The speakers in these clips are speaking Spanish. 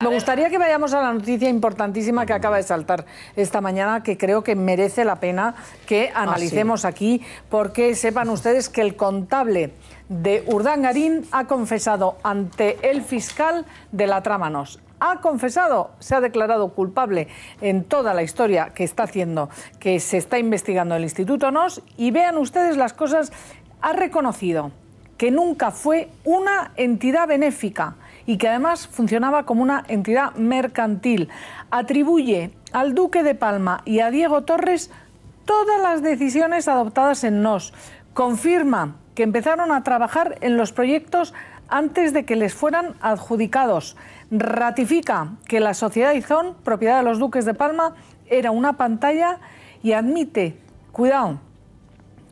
Me gustaría que vayamos a la noticia importantísima que acaba de saltar esta mañana, que creo que merece la pena que analicemos aquí, porque sepan ustedes que el contable de Urdangarín ha confesado ante el fiscal de la trama NOS. Ha confesado, se ha declarado culpable en toda la historia que está haciendo, que se está investigando el Instituto NOS, y vean ustedes las cosas. Ha reconocido que nunca fue una entidad benéfica y que además funcionaba como una entidad mercantil. Atribuye al Duque de Palma y a Diego Torres todas las decisiones adoptadas en NOS. Confirma que empezaron a trabajar en los proyectos antes de que les fueran adjudicados. Ratifica que la sociedad Aizón, propiedad de los Duques de Palma, era una pantalla, y admite, cuidado,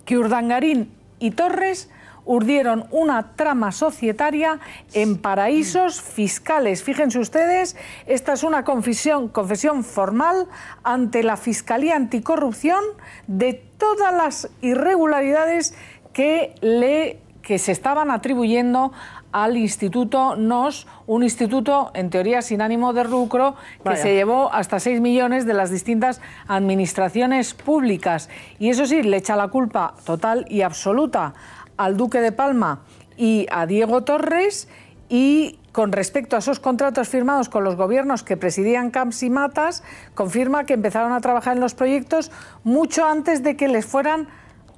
que Urdangarín y Torres urdieron una trama societaria en paraísos fiscales. Fíjense ustedes, esta es una confesión formal ante la Fiscalía Anticorrupción de todas las irregularidades que se estaban atribuyendo al Instituto NOS, un instituto en teoría sin ánimo de lucro que se llevó hasta 6 millones de las distintas administraciones públicas. Y eso sí, le echa la culpa total y absoluta al Duque de Palma y a Diego Torres. Y con respecto a esos contratos firmados con los gobiernos que presidían Camps y Matas, confirma que empezaron a trabajar en los proyectos mucho antes de que les fueran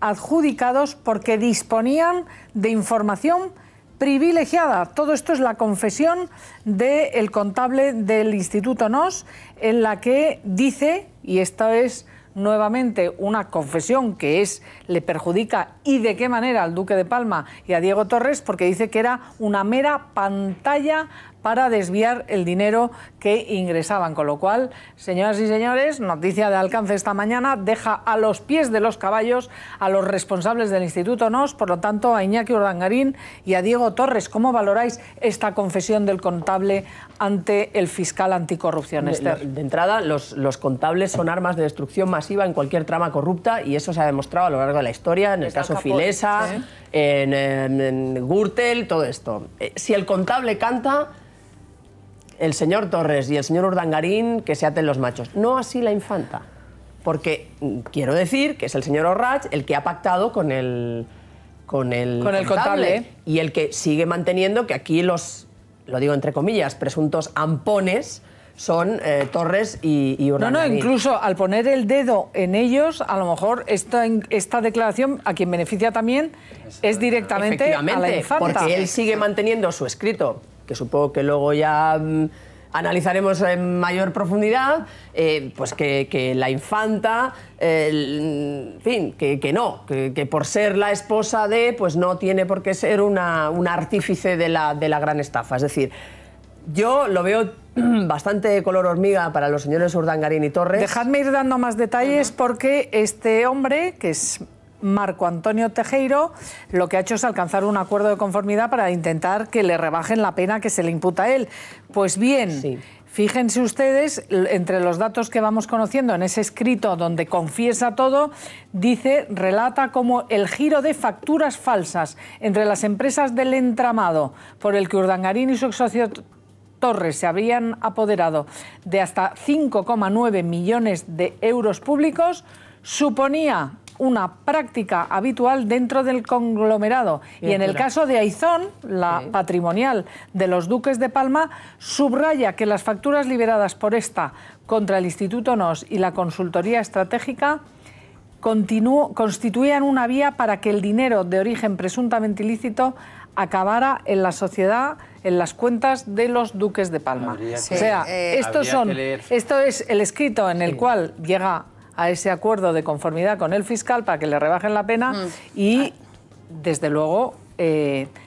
adjudicados, porque disponían de información privilegiada. Todo esto es la confesión del contable del Instituto NOS, en la que dice, y esto es nuevamente una confesión que le perjudica, y de qué manera, al Duque de Palma y a Diego Torres, porque dice que era una mera pantalla para desviar el dinero que ingresaban. Con lo cual, señoras y señores, noticia de alcance esta mañana, deja a los pies de los caballos a los responsables del Instituto NOS, por lo tanto a Iñaki Urdangarín y a Diego Torres. ¿Cómo valoráis esta confesión del contable ante el fiscal anticorrupción, Esther? De entrada, los contables son armas de destrucción masiva en cualquier trama corrupta, y eso se ha demostrado a lo largo de la historia, en el caso Filesa, en Gürtel, todo esto. Si el contable canta, el señor Torres y el señor Urdangarín que se aten los machos. No así la infanta. Porque quiero decir que es el señor Orrach el que ha pactado con el contable, y el que sigue manteniendo que aquí lo digo entre comillas, presuntos ampones son Torres y Urdangarín. No, incluso al poner el dedo en ellos, a lo mejor esta declaración a quien beneficia también es directamente a la infanta. Porque él sigue manteniendo su escrito, que supongo que luego ya analizaremos en mayor profundidad, pues que la infanta, en fin, que por ser la esposa de, pues no tiene por qué ser una artífice de la gran estafa. Es decir, yo lo veo bastante color hormiga para los señores Urdangarín y Torres. Dejadme ir dando más detalles, porque este hombre, que es Marco Antonio Tejero, lo que ha hecho es alcanzar un acuerdo de conformidad para intentar que le rebajen la pena que se le imputa a él. Pues bien, fíjense ustedes, entre los datos que vamos conociendo en ese escrito donde confiesa todo, relata cómo el giro de facturas falsas entre las empresas del entramado por el que Urdangarín y su socio Torres se habrían apoderado de hasta 5,9 millones de euros públicos suponía una práctica habitual dentro del conglomerado. Y en el caso de Aizón, la patrimonial de los Duques de Palma, subraya que las facturas liberadas por esta contra el Instituto NOS y la consultoría estratégica constituían una vía para que el dinero de origen presuntamente ilícito acabara en la sociedad, en las cuentas de los Duques de Palma. O sea, esto es el escrito en el cual llega a ese acuerdo de conformidad con el fiscal para que le rebajen la pena y, desde luego,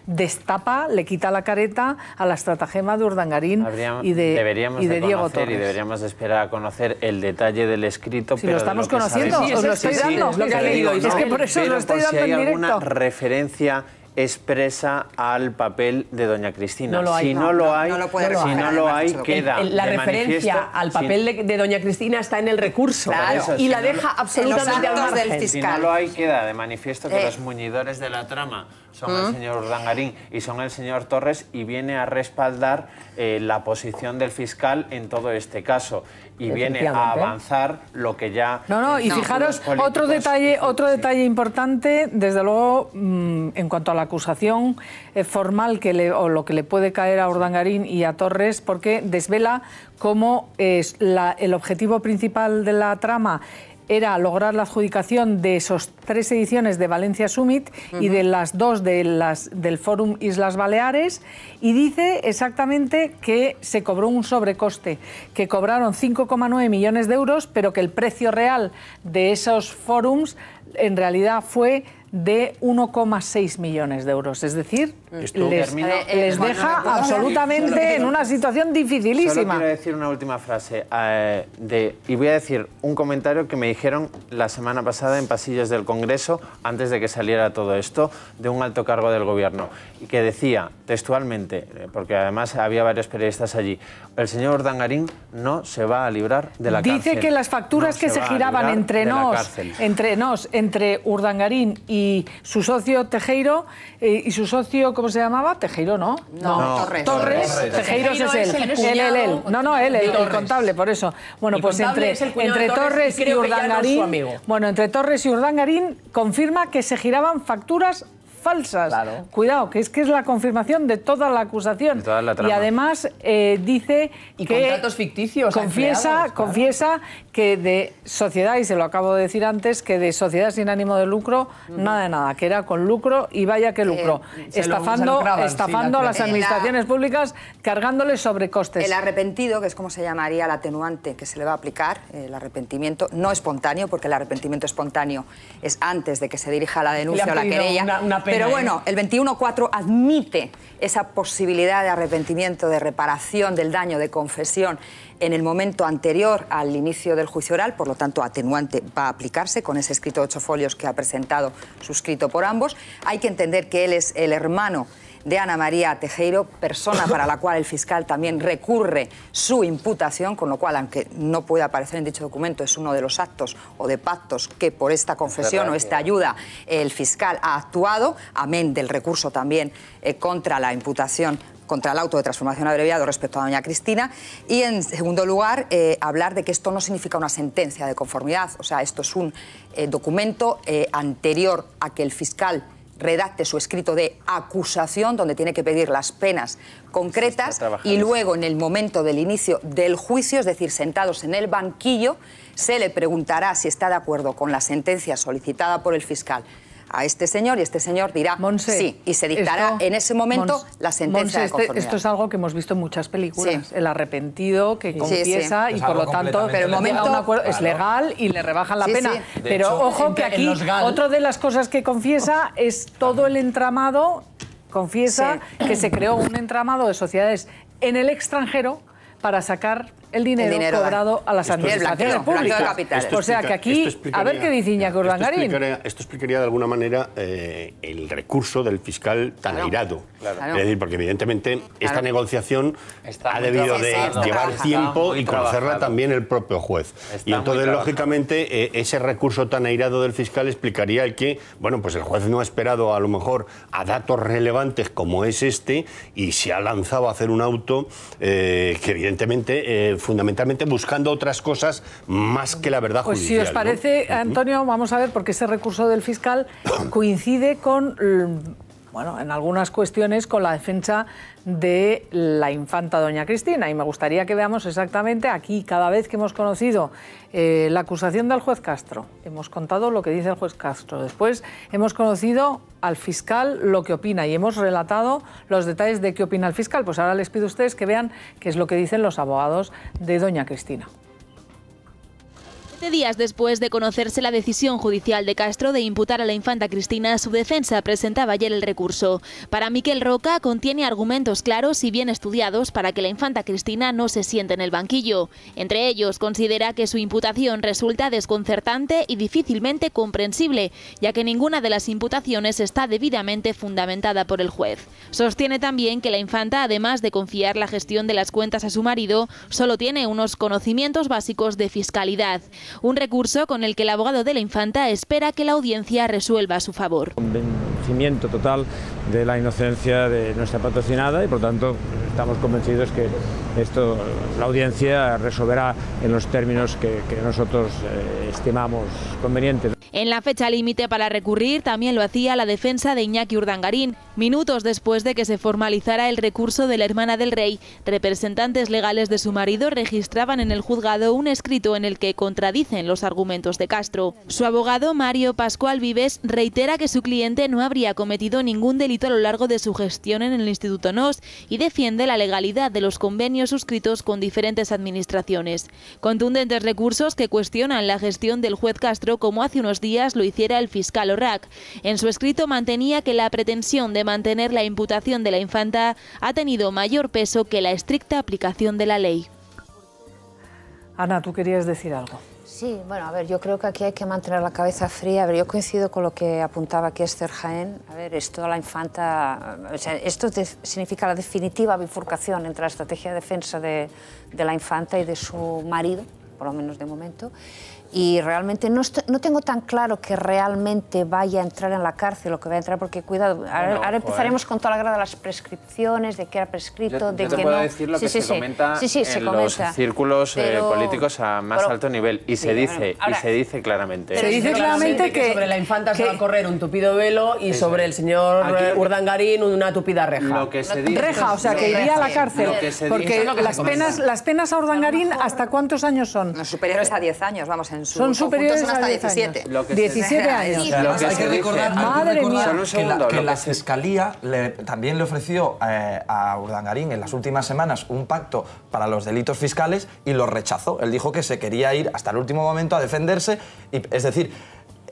destapa, le quita la careta a la estratagema de Urdangarín y de Diego Torres. Y deberíamos esperar a conocer el detalle del escrito. Si lo estamos conociendo, os lo estoy dando. Es lo que le digo. Es que por eso lo estoy dando en directo. Si hay alguna referencia expresa al papel de doña Cristina. No lo hay. Si no lo hay, si no lo hay, queda la de referencia manifiesto, al papel de doña Cristina está en el recurso. Claro. Y la deja absolutamente al actos del margen. fiscal. Si no lo hay, queda de manifiesto que los muñidores de la trama son el señor Urdangarín y son el señor Torres, y viene a respaldar la posición del fiscal en todo este caso, y viene a avanzar lo que ya... Y fijaros, otro detalle importante, desde luego, en cuanto a la acusación formal o lo que le puede caer a Urdangarín y a Torres, porque desvela cómo el objetivo principal de la trama era lograr la adjudicación de esos 3 ediciones de Valencia Summit y de las 2 del Fórum Islas Baleares, y dice exactamente que se cobró un sobrecoste, que cobraron 5,9 millones de euros, pero que el precio real de esos fórums en realidad fue de 1,6 millones de euros. Es decir, les deja absolutamente en una situación dificilísima. Solo quiero decir una última frase y voy a decir un comentario que me dijeron la semana pasada en pasillos del Congreso, antes de que saliera todo esto, de un alto cargo del Gobierno, y que decía textualmente, porque además había varios periodistas allí: el señor Urdangarín no se va a librar de la cárcel. Dice que las facturas que se giraban entre Urdangarín y su socio Tejero, y su socio, ¿cómo se llamaba? Tejero, ¿no? No, Torres. Tejero es él. El contable, por eso. Bueno, pues entre Torres y Urdangarín, entre Torres y Urdangarín confirma que se giraban facturas falsas. Claro. Cuidado, que es la confirmación de toda la acusación. De toda la trama. Y además dice y que... contratos ficticios. Confiesa que de sociedad, y se lo acabo de decir antes, que de sociedad sin ánimo de lucro, nada de nada, que era con lucro, y vaya que lucro. Estafando a las administraciones públicas, cargándoles sobrecostes. El arrepentido, que es como se llamaría el atenuante que se le va a aplicar, el arrepentimiento no espontáneo, porque el arrepentimiento espontáneo es antes de que se dirija la denuncia o la querella. Pero bueno, el 21.4 admite esa posibilidad de arrepentimiento, de reparación del daño, de confesión en el momento anterior al inicio del juicio oral, por lo tanto, atenuante va a aplicarse con ese escrito de 8 folios que ha presentado, suscrito por ambos. Hay que entender que él es el hermano de Ana María Tejero, persona para la cual el fiscal también recurre su imputación, con lo cual, aunque no puede aparecer en dicho documento, es uno de los actos o de pactos que por esta confesión o esta ayuda el fiscal ha actuado, amén del recurso también contra la imputación, contra el auto de transformación abreviado respecto a doña Cristina. Y en segundo lugar, hablar de que esto no significa una sentencia de conformidad, o sea, esto es un documento anterior a que el fiscal redacte su escrito de acusación, donde tiene que pedir las penas concretas, y luego en el momento del inicio del juicio, es decir, sentados en el banquillo, se le preguntará si está de acuerdo con la sentencia solicitada por el fiscal a este señor, y este señor dirá sí, y se dictará en ese momento la sentencia de conformidad. Esto es algo que hemos visto en muchas películas, el arrepentido que confiesa y por lo tanto pero el momento es legal y le rebajan la pena. Pero hecho, ojo que aquí otra de las cosas que confiesa es todo el entramado, confiesa que se creó un entramado de sociedades en el extranjero para sacar el dinero cobrado a las administraciones públicas. O sea que aquí, a ver qué dice Iñaki Urdangarín. Esto explicaría de alguna manera el recurso del fiscal tan airado. Es decir, porque evidentemente esta negociación ha debido de llevar tiempo y conocerla también el propio juez. Y entonces, lógicamente, ese recurso tan airado del fiscal explicaría el que, bueno, pues el juez no ha esperado a lo mejor a datos relevantes como es este y se ha lanzado a hacer un auto que evidentemente fundamentalmente buscando otras cosas más que la verdad judicial. Pues si os parece, ¿no? Antonio, vamos a ver, porque ese recurso del fiscal coincide con, bueno, en algunas cuestiones con la defensa de la infanta doña Cristina, y me gustaría que veamos exactamente aquí, cada vez que hemos conocido la acusación del juez Castro, hemos contado lo que dice el juez Castro, después hemos conocido al fiscal lo que opina y hemos relatado los detalles de qué opina el fiscal. Pues ahora les pido a ustedes que vean qué es lo que dicen los abogados de doña Cristina. Días después de conocerse la decisión judicial de Castro de imputar a la infanta Cristina, su defensa presentaba ayer el recurso. Para Miquel Roca contiene argumentos claros y bien estudiados para que la infanta Cristina no se siente en el banquillo. Entre ellos, considera que su imputación resulta desconcertante y difícilmente comprensible, ya que ninguna de las imputaciones está debidamente fundamentada por el juez. Sostiene también que la infanta, además de confiar la gestión de las cuentas a su marido, solo tiene unos conocimientos básicos de fiscalidad. Un recurso con el que el abogado de la infanta espera que la audiencia resuelva a su favor. Convencimiento total de la inocencia de nuestra patrocinada y por tanto estamos convencidos que la audiencia resolverá en los términos que nosotros estimamos convenientes. En la fecha límite para recurrir también lo hacía la defensa de Iñaki Urdangarín. Minutos después de que se formalizara el recurso de la hermana del rey, representantes legales de su marido registraban en el juzgado un escrito en el que contradicen los argumentos de Castro. Su abogado, Mario Pascual Vives, reitera que su cliente no habría cometido ningún delito a lo largo de su gestión en el Instituto NOS y defiende la legalidad de los convenios suscritos con diferentes administraciones. Contundentes recursos que cuestionan la gestión del juez Castro, como hace unos días lo hiciera el fiscal Orrac. En su escrito mantenía que la pretensión de mantener la imputación de la infanta ha tenido mayor peso que la estricta aplicación de la ley. Ana, tú querías decir algo. Sí, bueno, a ver, yo creo que aquí hay que mantener la cabeza fría. A ver, yo coincido con lo que apuntaba aquí Esther Jaén. A ver, esto la infanta, o sea, esto significa la definitiva bifurcación entre la estrategia de defensa de la infanta y de su marido, por lo menos de momento. Y realmente no tengo tan claro que realmente vaya a entrar en la cárcel o que vaya a entrar, porque cuidado, ahora empezaremos con toda la grada de las prescripciones, de que era prescrito, de que no... Yo te puedo decir lo que se comenta en los círculos políticos a más alto nivel, y se dice claramente. Se dice claramente que sobre la infanta se va a correr un tupido velo y sobre el señor Urdangarín una tupida reja. Lo que se dice, reja, o sea, que iría a la cárcel, porque las penas a Urdangarín, ¿hasta cuántos años son? Los superiores a 10 años, vamos, son superiores hasta 17. 17 años. Hay que recordar, que la Fiscalía también le ofreció a Urdangarín en las últimas semanas un pacto para los delitos fiscales y lo rechazó. Él dijo que se quería ir hasta el último momento a defenderse. Es decir,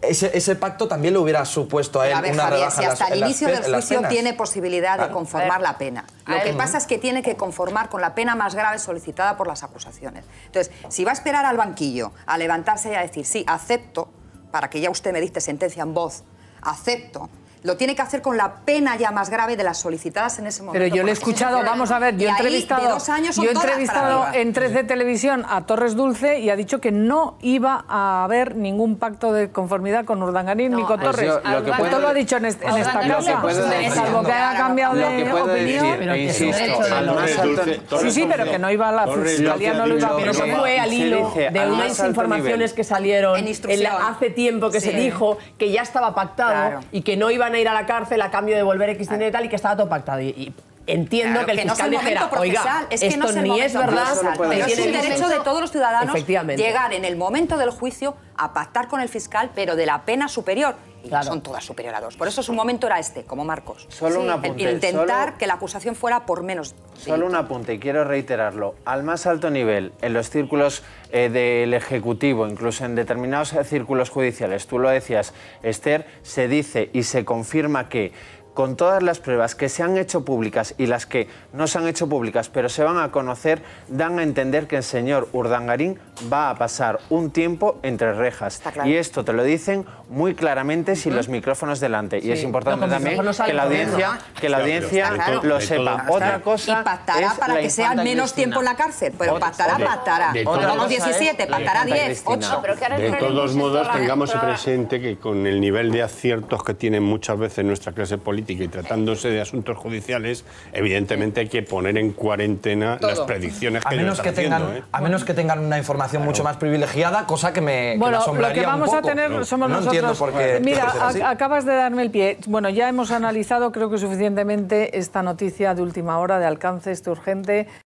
ese pacto también le hubiera supuesto a él una rebaja. Si hasta el inicio del juicio tiene posibilidad de conformar la pena. Lo que pasa es que tiene que conformar con la pena más grave solicitada por las acusaciones. Entonces, si va a esperar al banquillo a levantarse y a decir, sí, acepto, para que ya usted me dicte sentencia en voz, acepto, lo tiene que hacer con la pena ya más grave de las solicitadas en ese momento. Pero yo le he escuchado, vamos a ver, yo he entrevistado en 13 Televisión a Torres Dulce y ha dicho que no iba a haber ningún pacto de conformidad con Urdangarín ni con Torres. Esto lo ha dicho en esta casa, salvo que haya cambiado de opinión. Sí, pero que no iba a la Fiscalía, no lo iba a... Pero eso fue al hilo de unas informaciones que salieron hace tiempo, que se dijo que ya estaba pactado y que no iban a ir a la cárcel a cambio de volver X dinero y tal, y que estaba todo pactado. Y entiendo que el fiscal dijera, oiga, esto ni es verdad, pero es el derecho de todos los ciudadanos llegar en el momento del juicio a pactar con el fiscal, pero de la pena superior. Y son todas superior a 2. Por eso su momento era este, como Marcos. Solo un apunte. Intentar que la acusación fuera por menos. Solo un apunte, y quiero reiterarlo. Al más alto nivel, en los círculos del Ejecutivo, incluso en determinados círculos judiciales, tú lo decías, Esther, se dice y se confirma que con todas las pruebas que se han hecho públicas y las que no se han hecho públicas, pero se van a conocer, dan a entender que el señor Urdangarín va a pasar un tiempo entre rejas. Y esto te lo dicen muy claramente sin los micrófonos delante. Y es importante también que la audiencia lo sepa. Otra cosa y pactará para que sea menos tiempo en la cárcel. Pero pactará. Vamos 17, pactará 10, 8. De todos modos, tengamos presente que con el nivel de aciertos que tiene muchas veces nuestra clase política y tratándose de asuntos judiciales, evidentemente hay que poner en cuarentena las predicciones que ellos están haciendo. A menos que tengan una información mucho más privilegiada, cosa que me asombraría un poco. Lo que vamos a tener somos nosotros. Entiendo por qué. Mira, acabas de darme el pie. Bueno, ya hemos analizado, creo que suficientemente, esta noticia de última hora, de alcance, urgente.